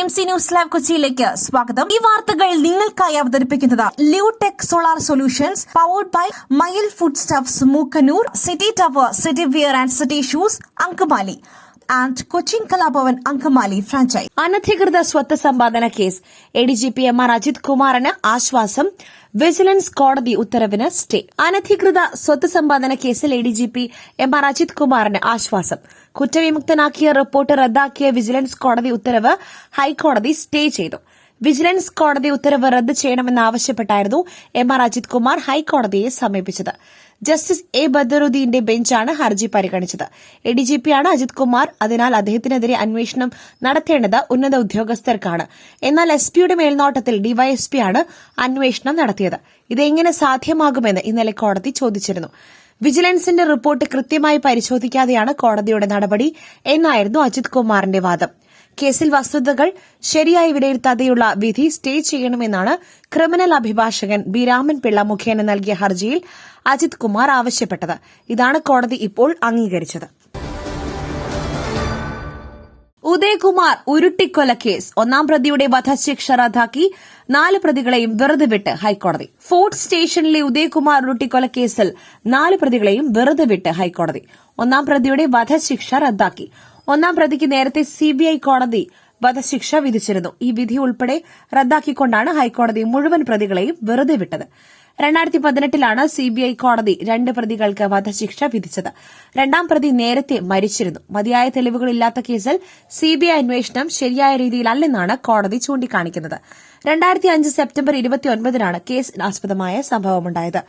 BMC news live കൊച്ചിയിലേക്ക് സ്വാഗതം. ഈ വാർത്തകൾ നിങ്ങൾക്കായി അവതരിപ്പിക്കുന്നത് Lutech solar solutions, powered by Mayil food stuffs, Mookkannoor, city tower, city wear and city shoes, Angamaly and Cochin Kalabhavan Angamaly franchise. അനധികൃത സ്വത്ത് സമ്പാദന കേസ് ADGP MR അജിത് കുമാറിന് ആശ്വാസം, വിജിലൻസ് കോടതി ഉത്തരവിന് സ്റ്റേ. അനധികൃത സ്വത്ത് സമ്പാദന കേസിൽ ADGP MR അജിത് കുമാറിന് ആശ്വാസം. കുറ്റവിമുക്തനാക്കിയ റിപ്പോർട്ട് റദ്ദാക്കിയ വിജിലൻസ് കോടതി ഉത്തരവ് ഹൈക്കോടതി സ്റ്റേ ചെയ്തു. വിജിലൻസ് കോടതി ഉത്തരവ് റദ്ദ് ചെയ്യണമെന്നാവശ്യപ്പെട്ടായിരുന്നു MR അജിത് കുമാർ ഹൈക്കോടതിയെ സമീപിച്ചത്. ജസ്റ്റിസ് A ബദറുദ്ദീന്റെ ബെഞ്ചാണ് ഹർജി പരിഗണിച്ചത്. ADGPയാണ് അജിത് കുമാർ. അതിനാൽ അദ്ദേഹത്തിനെതിരെ അന്വേഷണം നടത്തേണ്ടത് ഉന്നത ഉദ്യോഗസ്ഥർക്കാണ്. എന്നാൽ SPയുടെ മേൽനോട്ടത്തിൽ DYSPയാണ് അന്വേഷണം നടത്തിയത്. ഇതെങ്ങനെ സാധ്യമാകുമെന്ന് ഇന്നലെ കോടതി ചോദിച്ചിരുന്നു. വിജിലൻസിന്റെ റിപ്പോർട്ട് കൃത്യമായി പരിശോധിക്കാതെയാണ് കോടതിയുടെ നടപടി എന്നായിരുന്നു അജിത് കുമാറിന്റെ വാദം. കേസിൽ വസ്തുതകൾ ശരിയായി വിലയിരുത്താതെയുള്ള വിധി സ്റ്റേ ചെയ്യണമെന്നാണ് ക്രിമിനൽ അഭിഭാഷകൻ B രാമൻപിള്ള മുഖേന നൽകിയ ഹർജിയിൽ അജിത് കുമാർ ആവശ്യപ്പെട്ടത്. ഇതാണ് കോടതി ഇപ്പോൾ അംഗീകരിച്ചത്. ഉദയകുമാർ ഉരുട്ടിക്കൊലക്കേസ് ഒന്നാം പ്രതിയുടെ വധശിക്ഷ റദ്ദാക്കി 4 പ്രതികളെയും വെറുതെ വിട്ട് ഹൈക്കോടതി. ഫോർട്ട് സ്റ്റേഷനിലെ ഉദയകുമാർ ഉരുട്ടിക്കൊലക്കേസിൽ 4 പ്രതികളെയും വെറുതെ വിട്ട് ഹൈക്കോടതി. ഒന്നാം പ്രതിയുടെ വധശിക്ഷ റദ്ദാക്കി. ഒന്നാം പ്രതിക്ക് നേരത്തെ CBI കോടതി വധശിക്ഷ വിധിച്ചിരുന്നു. ഈ വിധി ഉൾപ്പെടെ റദ്ദാക്കിക്കൊണ്ടാണ് ഹൈക്കോടതി മുഴുവൻ പ്രതികളെയും വെറുതെ വിട്ടത്. 2018 CBI കോടതി 2 പ്രതികൾക്ക് വധശിക്ഷ വിധിച്ചത്. രണ്ടാം പ്രതി നേരത്തെ മരിച്ചിരുന്നു. മതിയായ തെളിവുകളില്ലാത്ത കേസിൽ CBI അന്വേഷണം ശരിയായ രീതിയിലല്ലെന്നാണ് കോടതി ചൂണ്ടിക്കാണിക്കുന്നത്. 2005 സെപ്റ്റംബർ 29 കേസിനാസ്പദമായ സംഭവമുണ്ടായത്.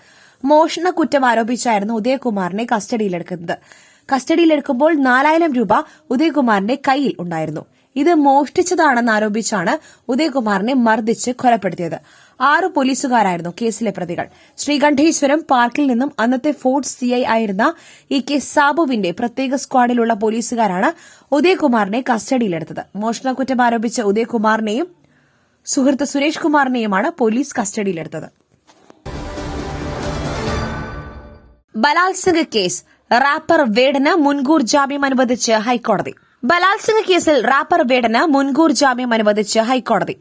മോഷണ കുറ്റം ആരോപിച്ചായിരുന്നു ഉദയകുമാറിനെ കസ്റ്റഡിയിലെടുക്കുന്നത്. കസ്റ്റഡിയിലെടുക്കുമ്പോൾ 4000 രൂപ ഉദയകുമാറിന്റെ കയ്യിൽ ഉണ്ടായിരുന്നു. ഇത് മോഷ്ടിച്ചതാണെന്ന് ആരോപിച്ചാണ് ഉദയകുമാറിനെ മർദ്ദിച്ച് കൊലപ്പെടുത്തിയത്. 6 പോലീസുകാരായിരുന്നു കേസിലെ പ്രതികൾ. ശ്രീകണ്ഠേശ്വരം പാർക്കിൽ നിന്നും അന്നത്തെ ഫോർട്ട് CI ആയിരുന്ന EK സാബുവിന്റെ പ്രത്യേക സ്ക്വാഡിലുള്ള പോലീസുകാരാണ് ഉദയകുമാറിനെ കസ്റ്റഡിയിലെടുത്തത്. മോഷണക്കുറ്റം ആരോപിച്ച ഉദയകുമാറിനെയും സുഹൃത്ത് സുരേഷ് കുമാറിനെയുമാണ് പോലീസ് കസ്റ്റഡിയിലെടുത്തത്. ബലാത്സംഗ കേസ് റാപ്പർ വേടന് മുൻകൂർ ജാമ്യം അനുവദിച്ച് ഹൈക്കോടതി. ബലാത്സംഗ കേസിൽ റാപ്പർ വേടന് മുൻകൂർ ജാമ്യം അനുവദിച്ച് ഹൈക്കോടതി.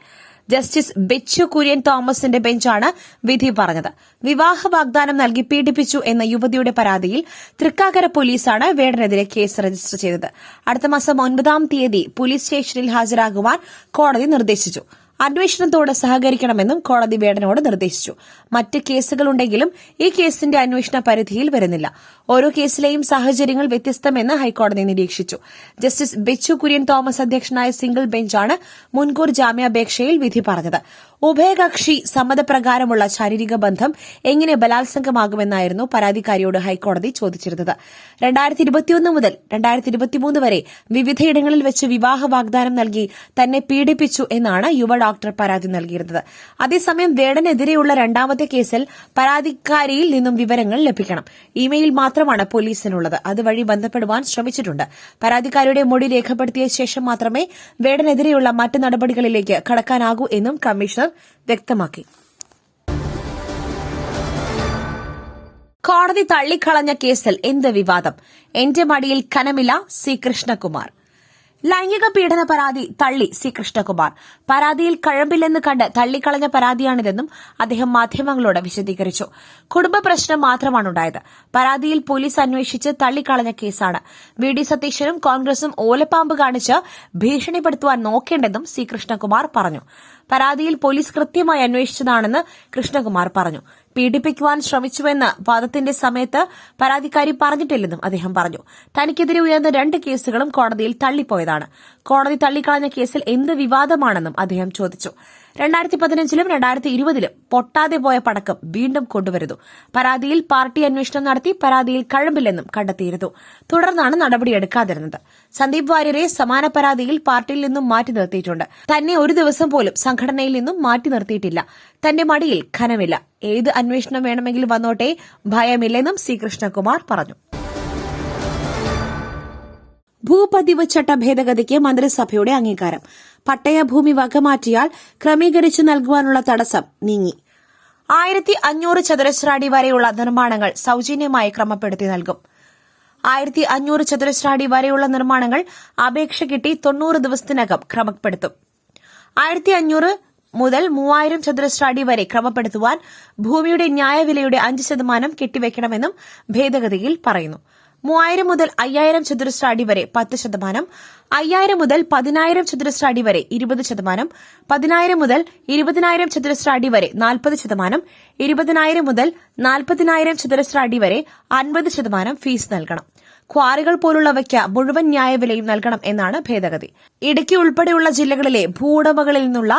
ജസ്റ്റിസ് ബെച്ചു കുര്യൻ തോമസിന്റെ ബെഞ്ചാണ് വിധി പറഞ്ഞത്. വിവാഹ വാഗ്ദാനം നൽകി പീഡിപ്പിച്ചു എന്ന യുവതിയുടെ പരാതിയിൽ തൃക്കാക്കര പോലീസാണ് വേടനെതിരെ കേസ് രജിസ്റ്റർ ചെയ്തത്. അടുത്ത മാസം 9-ാം തീയതി പോലീസ് സ്റ്റേഷനിൽ ഹാജരാകുവാൻ കോടതി നിർദ്ദേശിച്ചു. അന്വേഷണത്തോട് സഹകരിക്കണമെന്നും കോടതി വേടനോട് നിർദ്ദേശിച്ചു. മറ്റ് കേസുകളുണ്ടെങ്കിലും ഈ കേസിന്റെ അന്വേഷണ പരിധിയിൽ വരുന്നില്ല. ഓരോ കേസിലെയും സാഹചര്യങ്ങൾ വ്യത്യസ്തമെന്ന് ഹൈക്കോടതി നിരീക്ഷിച്ചു. ജസ്റ്റിസ് ബെച്ചു കുര്യൻ തോമസ് അധ്യക്ഷനായ സിംഗിൾ ബെഞ്ചാണ് മുൻകൂർ ജാമ്യാപേക്ഷയിൽ വിധി പറഞ്ഞത്. ഉഭയകക്ഷി സമ്മതപ്രകാരമുള്ള ശാരീരിക ബന്ധം എങ്ങനെ ബലാത്സംഗമാകുമെന്നായിരുന്നു പരാതിക്കാരിയോട് ഹൈക്കോടതി ചോദിച്ചിരുന്നത്. 2021 മുതൽ 2023 വരെ വിവിധയിടങ്ങളിൽ വെച്ച് വിവാഹ വാഗ്ദാനം നൽകി തന്നെ പീഡിപ്പിച്ചു എന്നാണ് യുവ ഡോക്ടർ പരാതി നൽകിയിരുന്നത്. അതേസമയം വേടനെതിരെയുള്ള രണ്ടാമത്തെ കേസിൽ പരാതിക്കാരിയിൽ നിന്നും വിവരങ്ങൾ ലഭിക്കണം. ഇമെയിൽ മാത്രമാണ് പോലീസിനുള്ളത്. അതുവഴി ബന്ധപ്പെടുവാൻ ശ്രമിച്ചിട്ടുണ്ട്. പരാതിക്കാരിയുടെ മൊഴി രേഖപ്പെടുത്തിയ ശേഷം മാത്രമേ വേടനെതിരെയുള്ള മറ്റ് നടപടികളിലേക്ക് കടക്കാനാകൂ എന്നും കമ്മീഷണർ വ്യക്തമാക്കി. കോടതി തള്ളിക്കളഞ്ഞ കേസിൽ എന്ത് വിവാദം? എന്റെ മടിയിൽ കനമില്ല C കൃഷ്ണകുമാർ. ലൈംഗിക പീഡന പരാതി തള്ളി C കൃഷ്ണകുമാർ. പരാതിയിൽ കഴമ്പില്ലെന്ന് കണ്ട് തള്ളിക്കളഞ്ഞ പരാതിയാണിതെന്നും അദ്ദേഹം മാധ്യമങ്ങളോട് വിശദീകരിച്ചു. കുടുംബ പ്രശ്നം മാത്രമാണുണ്ടായത്. പരാതിയിൽ പോലീസ് അന്വേഷിച്ച് തള്ളിക്കളഞ്ഞ കേസാണ്. VD സതീശനും കോൺഗ്രസും ഓലപ്പാമ്പ് കാണിച്ച് ഭീഷണിപ്പെടുത്തുവാൻ നോക്കേണ്ടെന്നും C കൃഷ്ണകുമാർ പറഞ്ഞു. പരാതിയിൽ പോലീസ് കൃത്യമായി അന്വേഷിച്ചതാണെന്ന് കൃഷ്ണകുമാർ പറഞ്ഞു. പീഡിപ്പിക്കുവാൻ ശ്രമിച്ചുവെന്ന് വാദത്തിന്റെ സമയത്ത് പരാതിക്കാരി പറഞ്ഞിട്ടില്ലെന്നും അദ്ദേഹം പറഞ്ഞു. തനിക്കെതിരെ ഉയർന്ന 2 കേസുകളും കോടതിയിൽ തള്ളിപ്പോയതാണ്. കോടതി തള്ളിക്കളഞ്ഞ കേസിൽ എന്ത് വിവാദമാണെന്നും അദ്ദേഹം ചോദിച്ചു. 2015-ലും 2020-ലും പൊട്ടാതെ പോയ പടക്കം വീണ്ടും കൊണ്ടുവരുന്നു. പരാതിയിൽ പാർട്ടി അന്വേഷണം നടത്തി പരാതിയിൽ കഴമ്പില്ലെന്നും കണ്ടെത്തിയിരുന്നു. തുടർന്നാണ് നടപടിയെടുക്കാതിരുന്നത്. സന്ദീപ് വാര്യരെ സമാന പരാതിയിൽ പാർട്ടിയിൽ നിന്നും മാറ്റി നിർത്തിയിട്ടുണ്ട്. തന്നെ ഒരു ദിവസം പോലും സംഘടനയിൽ നിന്നും മാറ്റി നിർത്തിയിട്ടില്ല. തന്റെ മടിയിൽ ഖനമില്ല. ഏത് അന്വേഷണം വേണമെങ്കിലും വന്നോട്ടെ, ഭയമില്ലെന്നും C കൃഷ്ണകുമാർ പറഞ്ഞു. ഭൂപതിവ് ചട്ട ഭേദഗതിക്ക് മന്ത്രിസഭയുടെ അംഗീകാരം. പട്ടയഭൂമി വകമാറ്റിയാൽ ക്രമീകരിച്ചു നൽകുവാനുള്ള തടസ്സം നീങ്ങി. 1500 ചതുരശ്ര അടി വരെയുള്ള നിർമ്മാണങ്ങൾ സൌജന്യമായി ക്രമപ്പെടുത്തി നൽകും. 1500 ചതുരശ്ര അടി വരെയുള്ള നിർമ്മാണങ്ങൾ അപേക്ഷ കിട്ടി 90 ദിവസത്തിനകം ക്രമപ്പെടുത്തും. 1500 മുതൽ 3000 ചതുരശ്ര അടി വരെ ക്രമപ്പെടുത്തുവാൻ ഭൂമിയുടെ ന്യായവിലയുടെ 5% കെട്ടിവെക്കണമെന്നും ഭേദഗതിയിൽ പറയുന്നു. 3000 മുതൽ 5000 ചതുരശ്ര അടി വരെ 10%, 5000 മുതൽ 10000 ചതുരശ്ര അടി വരെ 20%, 10000 മുതൽ 20000 ചതുരശ്ര അടി വരെ 40%, 20000 മുതൽ 40000 ചതുരശ്ര അടി വരെ 50% ഫീസ് നൽകണം. ക്വാറികൾ പോലുള്ളവയ്ക്ക് മുഴുവൻ ന്യായവിലയും നൽകണം എന്നാണ് ഭേദഗതി. ഇടുക്കി ഉൾപ്പെടെയുള്ള ജില്ലകളിലെ ഭൂവുടമകളിൽ നിന്നുള്ള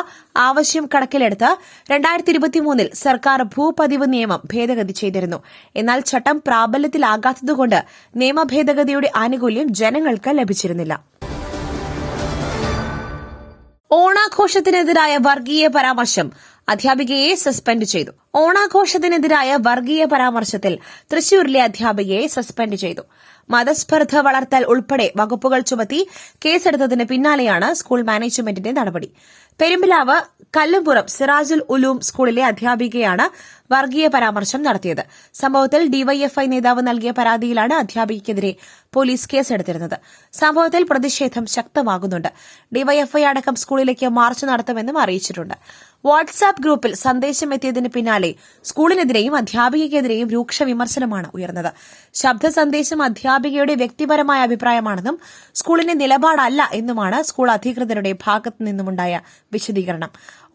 ആവശ്യം കണക്കിലെടുത്ത് 2023 സർക്കാർ ഭൂപതിവ് നിയമം ഭേദഗതി ചെയ്തിരുന്നു. എന്നാൽ ചട്ടം പ്രാബല്യത്തിലാകാത്തതുകൊണ്ട് നിയമ ഭേദഗതിയുടെ ആനുകൂല്യം ജനങ്ങൾക്ക് ലഭിച്ചിരുന്നില്ല. ഓണാഘോഷത്തിനെതിരായ വർഗീയ പരാമർശം, അധ്യാപികയെ സസ്പെൻഡ് ചെയ്തു. ഓണാഘോഷത്തിനെതിരായ വർഗീയ പരാമർശത്തിൽ തൃശൂരിലെ അധ്യാപികയെ സസ്പെൻഡ് ചെയ്തു. മതസ്പർദ്ധ വളർത്തൽ ഉൾപ്പെടെ വകുപ്പുകൾ ചുമത്തി കേസെടുത്തതിന് പിന്നാലെയാണ് സ്കൂൾ മാനേജ്മെന്റിന്റെ നടപടി. പെരുമ്പിലാവ് കല്ലുംപുറം സിറാജുൽ ഉലൂം സ്കൂളിലെ അധ്യാപികയാണ് വർഗീയ പരാമർശം നടത്തിയത്. സംഭവത്തിൽ ഡിവൈഎഫ്ഐ നേതാവ് നൽകിയ പരാതിയിലാണ് അധ്യാപികയ്ക്കെതിരെ പോലീസ് കേസെടുത്തിരുന്നത്. സംഭവത്തിൽ പ്രതിഷേധം ശക്തമാകുന്നുണ്ട്. ഡിവൈഎഫ്ഐ അടക്കം സ്കൂളിലേക്ക് മാർച്ച് നടത്തുമെന്നും അറിയിച്ചിട്ടുണ്ട്. വാട്സാപ്പ് ഗ്രൂപ്പിൽ സന്ദേശം എത്തിയതിന് പിന്നാലെ സ്കൂളിനെതിരെയും അധ്യാപികയ്ക്കെതിരെയും രൂക്ഷ വിമർശനമാണ് ഉയർന്നത്. ശബ്ദ സന്ദേശം അധ്യാപികയുടെ വ്യക്തിപരമായ അഭിപ്രായമാണെന്നും സ്കൂളിന്റെ നിലപാടല്ല എന്നുമാണ് സ്കൂൾ അധികൃതരുടെ ഭാഗത്തു നിന്നുമുണ്ടായ വിശദീകരണം.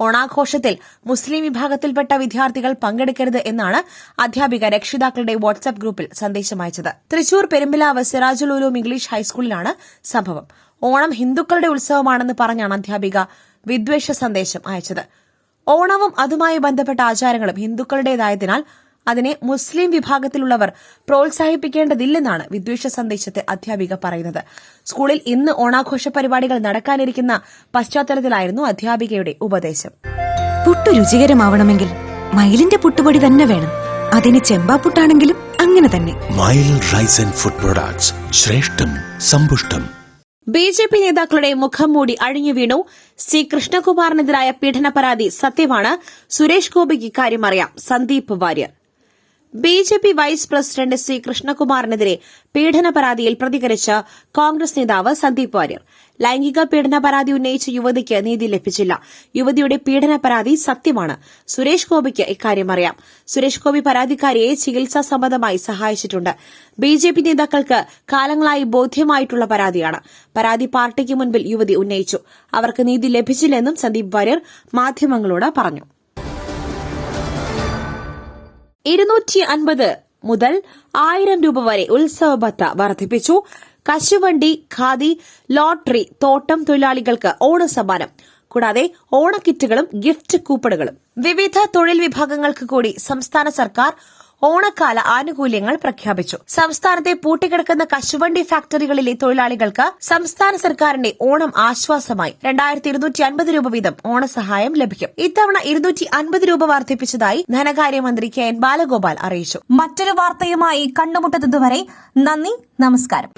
ഓണാഘോഷത്തിൽ മുസ്ലിം വിഭാഗത്തിൽപ്പെട്ട വിദ്യാർത്ഥികൾ പങ്കെടുക്കരുത് എന്നാണ് അധ്യാപിക രക്ഷിതാക്കളുടെ വാട്സാപ്പ് ഗ്രൂപ്പിൽ സന്ദേശം അയച്ചത്. തൃശൂർ പെരുമ്പിലാവ് സിറാജുൽ ഉലൂം ഇംഗ്ലീഷ് ഹൈസ്കൂളിലാണ് സംഭവം. ഓണം ഹിന്ദുക്കളുടെ ഉത്സവമാണെന്ന് പറഞ്ഞാണ് അധ്യാപിക വിദ്വേഷ സന്ദേശം അയച്ചത്. ഓണവും അതുമായി ബന്ധപ്പെട്ട ആചാരങ്ങളും ഹിന്ദുക്കളുടേതായതിനാൽ അതിനെ മുസ്ലിം വിഭാഗത്തിലുള്ളവർ പ്രോത്സാഹിപ്പിക്കേണ്ടതില്ലെന്നാണ് വിദ്വേഷ സന്ദേശത്തിൽ അധ്യാപിക പറയുന്നത്. സ്കൂളിൽ ഇന്ന് ഓണാഘോഷ പരിപാടികൾ നടക്കാനിരിക്കുന്ന പശ്ചാത്തലത്തിലായിരുന്നു അധ്യാപികയുടെ ഉപദേശം. പുട്ടു രുചികരമാവണമെങ്കിൽ മയിലിന്റെ പുട്ടുപൊടി തന്നെ വേണം. അതിന് ചെമ്പാപ്പുട്ടാണെങ്കിലും അങ്ങനെ തന്നെ. മയിൽ റൈസ് ആൻഡ് ഫുഡ് പ്രൊഡക്ട്സ്, ശ്രേഷ്ഠം സമ്പുഷ്ടം. ബിജെപി നേതാക്കളുടെ മുഖം മൂടി അഴിഞ്ഞു വീണു. സി കൃഷ്ണകുമാറിനെതിരായ പീഡന പരാതി സത്യമാണ്. സുരേഷ് ഗോപിക്ക് ഇക്കാര്യം അറിയാം. Sandeep Warrier. BJP vice president C കൃഷ്ണകുമാറിനെതിരെ പീഡന പരാതിയിൽ പ്രതികരിച്ച കോൺഗ്രസ് നേതാവ് സന്ദീപ് വാര്യർ. ലൈംഗിക പീഡന പരാതി ഉന്നയിച്ച യുവതിക്ക് നീതി ലഭിച്ചില്ല. യുവതിയുടെ പീഡന പരാതി സത്യമാണ്. സുരേഷ് ഗോപിക്ക് ഇക്കാര്യം അറിയാം. സുരേഷ് ഗോപി പരാതിക്കാരിയെ ചികിത്സാ സംബന്ധമായി സഹായിച്ചിട്ടുണ്ട്. ബിജെപി നേതാക്കൾക്ക് കാലങ്ങളായി ബോധ്യമായിട്ടുള്ള പരാതിയാണ്. പരാതി പാർട്ടിക്ക് മുൻപിൽ യുവതി ഉന്നയിച്ചു. അവർക്ക് നീതി ലഭിച്ചില്ലെന്നും സന്ദീപ് വാര്യർ മാധ്യമങ്ങളോട് പറഞ്ഞു. 250 മുതൽ 1000 രൂപ വരെ ഉത്സവ ഭത്ത വർദ്ധിപ്പിച്ചു. കശുവണ്ടി, ഖാദി, ലോട്ടറി, തോട്ടം തൊഴിലാളികൾക്ക് ഓണസമ്മാനം. കൂടാതെ ഓണക്കിറ്റുകളും ഗിഫ്റ്റ് കൂപ്പണുകളും. വിവിധ തൊഴിൽ വിഭാഗങ്ങൾക്ക് കൂടി സംസ്ഥാന സർക്കാർ ഓണക്കാല ആനുകൂല്യങ്ങൾ പ്രഖ്യാപിച്ചു. സംസ്ഥാനത്തെ പൂട്ടിക്കിടക്കുന്ന കശുവണ്ടി ഫാക്ടറികളിലെ തൊഴിലാളികൾക്ക് സംസ്ഥാന സർക്കാരിന്റെ ഓണം ആശ്വാസമായി 2250 രൂപ വീതം ഓണസഹായം ലഭിക്കും. ഇത്തവണ 250 രൂപ വർദ്ധിപ്പിച്ചതായി ധനകാര്യമന്ത്രി കെ എൻ ബാലഗോപാൽ അറിയിച്ചു. മറ്റൊരു വാർത്തയുമായി കണ്ടുമുട്ടുന്നതുവരെ നന്ദി, നമസ്കാരം.